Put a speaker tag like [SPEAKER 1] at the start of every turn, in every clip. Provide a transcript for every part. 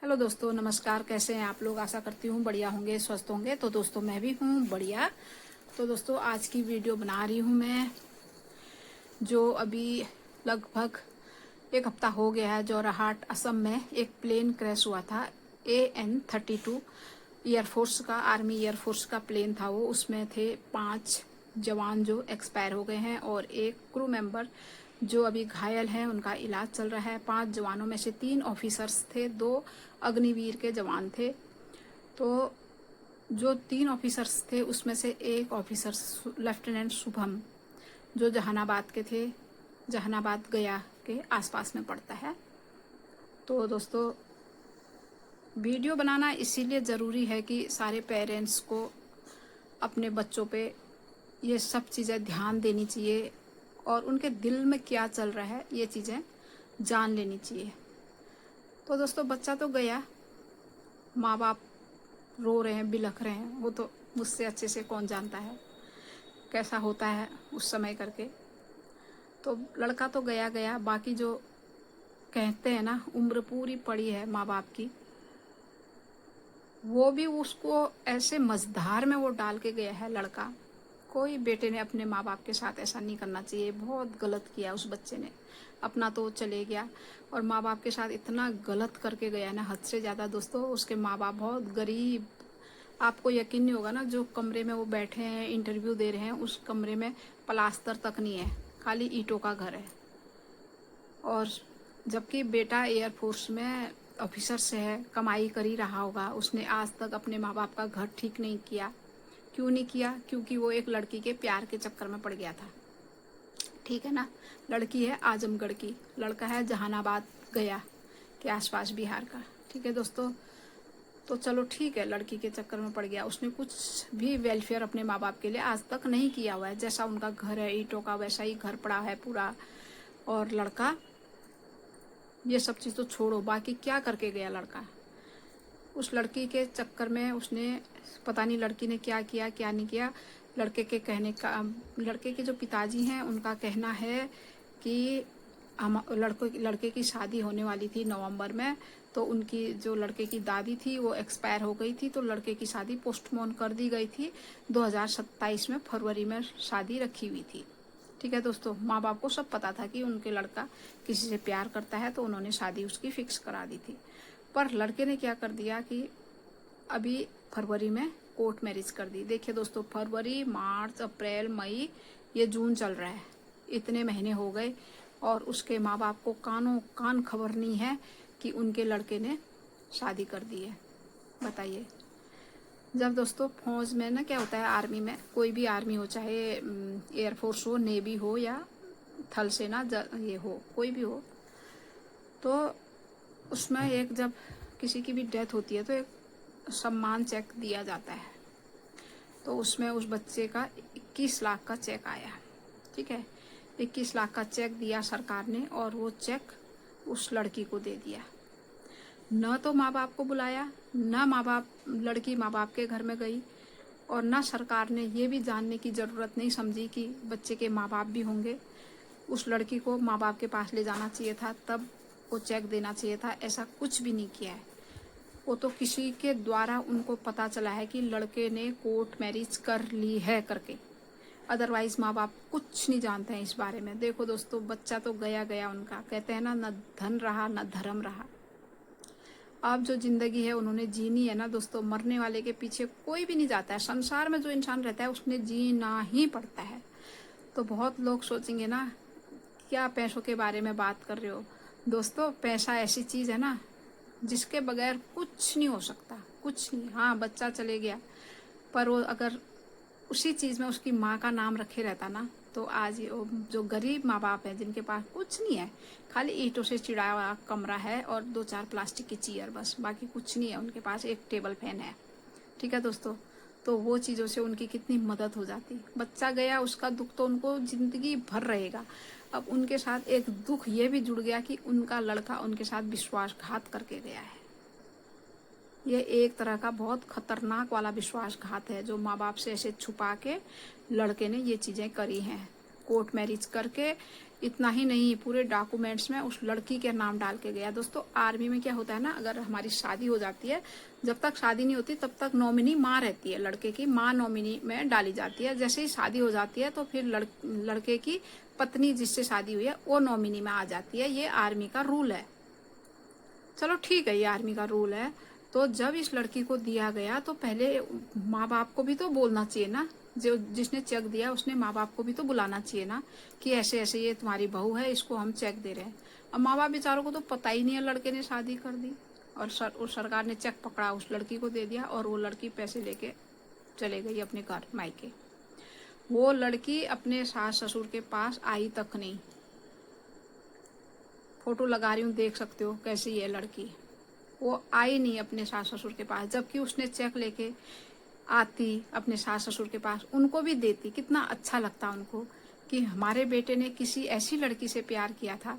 [SPEAKER 1] Hello दोस्तों, नमस्कार। कैसे हैं आप लोग? आशा करती हूँ बढ़िया होंगे, स्वस्थ होंगे। तो दोस्तों मैं भी हूँ बढ़िया। तो दोस्तों आज की वीडियो बना रही हूँ मैं, जो अभी लगभग एक हफ्ता हो गया है। जोरहाट असम में एक प्लेन क्रैश हुआ था। AN-32 एयरफोर्स का, आर्मी एयरफोर्स का प्लेन था वो। उसमें थे 5 जवान जो एक्सपायर हो गए हैं और एक क्रू मेंबर जो अभी घायल हैं, उनका इलाज चल रहा है। 5 जवानों में से 3 ऑफिसर्स थे, 2 अग्निवीर के जवान थे। तो जो 3 ऑफिसर्स थे उसमें से एक ऑफिसर लेफ्टिनेंट शुभम, जो जहानाबाद के थे, जहानाबाद गया के आसपास में पड़ता है। तो दोस्तों वीडियो बनाना इसीलिए ज़रूरी है कि सारे पेरेंट्स को अपने बच्चों पे ये सब चीज़ें ध्यान देनी चाहिए और उनके दिल में क्या चल रहा है ये चीज़ें जान लेनी चाहिए। तो दोस्तों बच्चा तो गया, माँ बाप रो रहे हैं, बिलख रहे हैं। वो तो मुझसे अच्छे से कौन जानता है कैसा होता है उस समय करके। तो लड़का तो गया गया, बाकी जो कहते हैं ना उम्र पूरी पड़ी है माँ बाप की, वो भी उसको ऐसे मझधार में वो डाल के गया है लड़का। कोई बेटे ने अपने माँ बाप के साथ ऐसा नहीं करना चाहिए। बहुत गलत किया उस बच्चे ने। अपना तो चले गया और माँ बाप के साथ इतना गलत करके गया ना, हद से ज़्यादा। दोस्तों उसके माँ बाप बहुत गरीब, आपको यकीन नहीं होगा ना, जो कमरे में वो बैठे हैं इंटरव्यू दे रहे हैं, उस कमरे में प्लास्टर तक नहीं है, खाली ईंटों का घर है। और जबकि बेटा एयरफोर्स में ऑफिसर से है, कमाई कर ही रहा होगा। उसने आज तक अपने माँ बाप का घर ठीक नहीं किया। क्यों नहीं किया? क्योंकि वो एक लड़की के प्यार के चक्कर में पड़ गया था। ठीक है ना। लड़की है आजमगढ़ की, लड़का है जहानाबाद गया के आसपास बिहार का। ठीक है दोस्तों, तो चलो ठीक है, लड़की के चक्कर में पड़ गया। उसने कुछ भी वेलफेयर अपने माँ बाप के लिए आज तक नहीं किया हुआ है। जैसा उनका घर है ईंटों का, वैसा ही घर पड़ा है पूरा। और लड़का ये सब चीज़ तो छोड़ो, बाकी क्या करके गया लड़का। उस लड़की के चक्कर में उसने, पता नहीं लड़की ने क्या किया क्या नहीं किया। लड़के के कहने का, लड़के के जो पिताजी हैं उनका कहना है कि हम लड़के की शादी होने वाली थी नवंबर में। तो उनकी जो लड़के की दादी थी वो एक्सपायर हो गई थी, तो लड़के की शादी पोस्टपोन कर दी गई थी। 2027 में फरवरी में शादी रखी हुई थी। ठीक है दोस्तों, माँ बाप को सब पता था कि उनके लड़का किसी से प्यार करता है, तो उन्होंने शादी उसकी फिक्स करा दी थी। पर लड़के ने क्या कर दिया कि अभी फरवरी में कोर्ट मैरिज कर दी। देखिए दोस्तों, फरवरी, मार्च, अप्रैल, मई, ये जून चल रहा है, इतने महीने हो गए और उसके माँ बाप को कानों कान खबर नहीं है कि उनके लड़के ने शादी कर दी है। बताइए। जब दोस्तों फौज में ना क्या होता है, आर्मी में, कोई भी आर्मी हो, चाहे एयरफोर्स हो, नेवी हो या थल सेना, ये हो, कोई भी हो, तो उसमें एक जब किसी की भी डेथ होती है तो एक सम्मान चेक दिया जाता है। तो उसमें उस बच्चे का 21 लाख का चेक आया। ठीक है, 21 लाख का चेक दिया सरकार ने और वो चेक उस लड़की को दे दिया। न तो माँ बाप को बुलाया, न माँ बाप, लड़की माँ बाप के घर में गई, और न सरकार ने ये भी जानने की ज़रूरत नहीं समझी कि बच्चे के माँ बाप भी होंगे। उस लड़की को माँ बाप के पास ले जाना चाहिए था, तब वो चेक देना चाहिए था। ऐसा कुछ भी नहीं किया है। वो तो किसी के द्वारा उनको पता चला है कि लड़के ने कोर्ट मैरिज कर ली है करके। अदरवाइज माँ बाप कुछ नहीं जानते हैं इस बारे में। देखो दोस्तों, बच्चा तो गया गया उनका। कहते हैं ना, न धन रहा न धर्म रहा। अब जो जिंदगी है उन्होंने जीनी है ना दोस्तों। मरने वाले के पीछे कोई भी नहीं जाता है। संसार में जो इंसान रहता है उसने जीना ही पड़ता है। तो बहुत लोग सोचेंगे ना, क्या पैसों के बारे में बात कर रहे हो। दोस्तों पैसा ऐसी चीज़ है ना जिसके बगैर कुछ नहीं हो सकता, कुछ नहीं। हाँ, बच्चा चले गया, पर वो अगर उसी चीज़ में उसकी माँ का नाम रखे रहता ना, तो आज ये जो गरीब माँ बाप हैं जिनके पास कुछ नहीं है, खाली ईंटों से चिड़ा हुआ कमरा है और 2-4 प्लास्टिक की चेयर, बस, बाकी कुछ नहीं है उनके पास। एक टेबल फैन है। ठीक है दोस्तों, तो वो चीज़ों से उनकी कितनी मदद हो जाती। बच्चा गया, उसका दुख तो उनको ज़िंदगी भर रहेगा। अब उनके साथ एक दुख ये भी जुड़ गया कि उनका लड़का उनके साथ विश्वासघात करके गया है। ये एक तरह का बहुत खतरनाक वाला विश्वासघात है जो माँ बाप से ऐसे छुपा के लड़के ने ये चीज़ें करी हैं। कोर्ट मैरिज करके, इतना ही नहीं पूरे डॉक्यूमेंट्स में उस लड़की के नाम डाल के गया। दोस्तों आर्मी में क्या होता है ना, अगर हमारी शादी हो जाती है, जब तक शादी नहीं होती तब तक नॉमिनी माँ रहती है, लड़के की माँ नॉमिनी में डाली जाती है। जैसे ही शादी हो जाती है तो फिर लड़के की पत्नी जिससे शादी हुई है वो नॉमिनी में आ जाती है। ये आर्मी का रूल है। चलो ठीक है, ये आर्मी का रूल है। तो जब इस लड़की को दिया गया तो पहले माँ बाप को भी तो बोलना चाहिए ना, जो जिसने चेक दिया उसने माँ बाप को भी तो बुलाना चाहिए ना कि ऐसे ऐसे ये तुम्हारी बहू है, इसको हम चेक दे रहे हैं। अब माँ बाप बेचारों को तो पता ही नहीं है, लड़के ने शादी कर दी और सरकार ने चेक पकड़ा, उस लड़की को दे दिया और वो लड़की पैसे लेके चले गई अपने घर मायके। वो लड़की अपने सास ससुर के पास आई तक नहीं। फोटो लगा रही हूँ, देख सकते हो कैसी है लड़की। वो आई नहीं अपने सास ससुर के पास, जबकि उसने चेक लेके आती अपने सास ससुर के पास, उनको भी देती। कितना अच्छा लगता उनको कि हमारे बेटे ने किसी ऐसी लड़की से प्यार किया था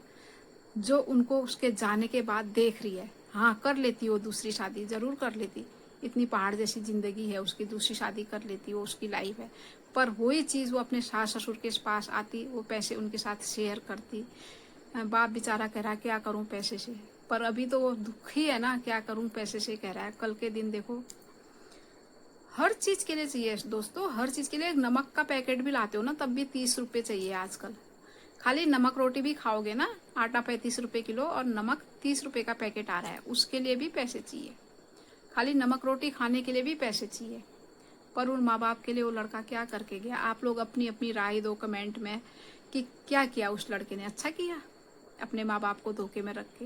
[SPEAKER 1] जो उनको उसके जाने के बाद देख रही है। हाँ, कर लेती वो दूसरी शादी, जरूर कर लेती, इतनी पहाड़ जैसी जिंदगी है उसकी, दूसरी शादी कर लेती, वो उसकी लाइफ है। पर वही चीज़ वो अपने सास ससुर के पास आती, वो पैसे उनके साथ शेयर करती। बाप बेचारा कह रहा है क्या करूं पैसे से, पर अभी तो वो दुखी है ना, क्या करूं पैसे से कह रहा है। कल के दिन देखो, हर चीज के लिए चाहिए दोस्तों, हर चीज के लिए। एक नमक का पैकेट भी लाते हो ना तब भी 30 रुपए चाहिए आजकल। खाली नमक रोटी भी खाओगे ना, आटा 35 रुपए किलो और नमक 30 रुपए का पैकेट आ रहा है, उसके लिए भी पैसे चाहिए। खाली नमक रोटी खाने के लिए भी पैसे चाहिए। पर उन माँ बाप के लिए वो लड़का क्या करके गया, आप लोग अपनी अपनी राय दो कमेंट में कि क्या किया उस लड़के ने। अच्छा किया, अपने माँ बाप को धोखे में रख के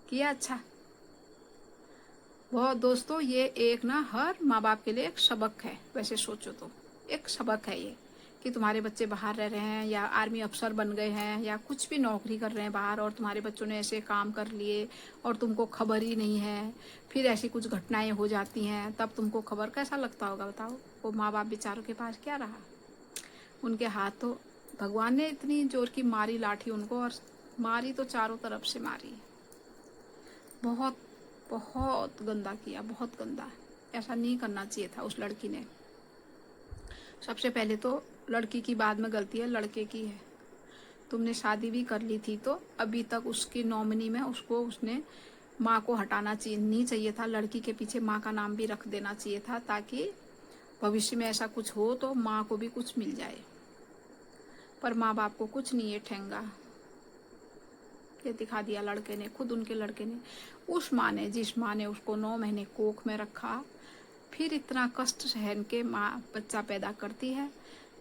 [SPEAKER 1] किया अच्छा। बहुत दोस्तों, ये एक ना हर माँ बाप के लिए एक सबक है। वैसे सोचो तो एक सबक है ये, कि तुम्हारे बच्चे बाहर रह रहे हैं या आर्मी अफसर बन गए हैं या कुछ भी नौकरी कर रहे हैं बाहर, और तुम्हारे बच्चों ने ऐसे काम कर लिए और तुमको खबर ही नहीं है। फिर ऐसी कुछ घटनाएं हो जाती हैं तब तुमको खबर, कैसा लगता होगा बताओ। वो माँ बाप बेचारों के पास क्या रहा, उनके हाथ तो भगवान ने इतनी जोर की मारी लाठी उनको, और मारी तो चारों तरफ से मारी। बहुत बहुत गंदा किया, बहुत गंदा। ऐसा नहीं करना चाहिए था उस लड़की ने। सबसे पहले तो लड़की की बाद में गलती है, लड़के की है। तुमने शादी भी कर ली थी तो अभी तक उसकी नॉमिनी में उसको, उसने माँ को हटाना चाहिए नहीं चाहिए था, लड़की के पीछे माँ का नाम भी रख देना चाहिए था, ताकि भविष्य में ऐसा कुछ हो तो माँ को भी कुछ मिल जाए। पर माँ बाप को कुछ नहीं है ठेंगा, ये दिखा दिया लड़के ने, खुद उनके लड़के ने। उस माँ ने, जिस माँ ने उसको 9 महीने कोख में रखा, फिर इतना कष्ट सहन के माँ बच्चा पैदा करती है,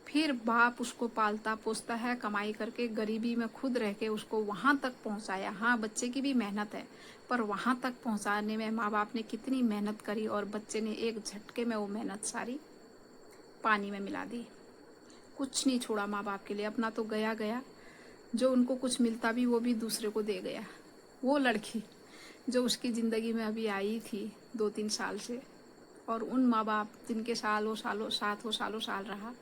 [SPEAKER 1] फिर बाप उसको पालता पोसता है, कमाई करके गरीबी में खुद रह के उसको वहां तक पहुंचाया। हाँ, बच्चे की भी मेहनत है, पर वहां तक पहुंचाने में माँ बाप ने कितनी मेहनत करी, और बच्चे ने एक झटके में वो मेहनत सारी पानी में मिला दी। कुछ नहीं छोड़ा माँ बाप के लिए, अपना तो गया गया, जो उनको कुछ मिलता भी वो भी दूसरे को दे गया। वो लड़की जो उसकी ज़िंदगी में अभी आई थी 2-3 साल से, और उन माँ बाप जिनके सालों साल रहा,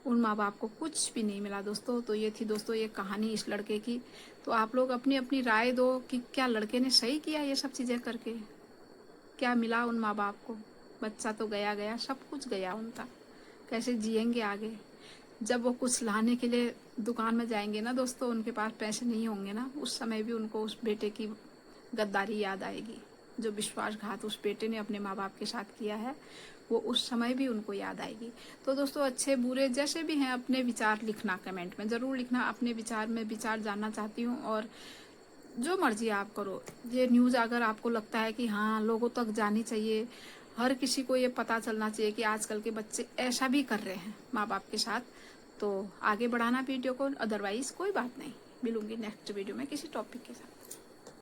[SPEAKER 1] उन माँ बाप को कुछ भी नहीं मिला दोस्तों। तो ये थी दोस्तों ये कहानी इस लड़के की। तो आप लोग अपनी अपनी राय दो कि क्या लड़के ने सही किया ये सब चीज़ें करके, क्या मिला उन माँ बाप को। बच्चा तो गया गया, सब कुछ गया उनका, कैसे जिएंगे आगे। जब वो कुछ लाने के लिए दुकान में जाएंगे ना दोस्तों, उनके पास पैसे नहीं होंगे ना, उस समय भी उनको उस बेटे की गद्दारी याद आएगी, जो विश्वासघात उस बेटे ने अपने माँ बाप के साथ किया है, वो उस समय भी उनको याद आएगी। तो दोस्तों अच्छे बुरे जैसे भी हैं, अपने विचार लिखना, कमेंट में ज़रूर लिखना अपने विचार। में विचार जानना चाहती हूँ, और जो मर्जी आप करो। ये न्यूज़ अगर आपको लगता है कि हाँ लोगों तक जानी चाहिए, हर किसी को ये पता चलना चाहिए कि आजकल के बच्चे ऐसा भी कर रहे हैं माँ बाप के साथ, तो आगे बढ़ाना वीडियो को। अदरवाइज कोई बात नहीं, मिलूंगी नेक्स्ट वीडियो में किसी टॉपिक के साथ।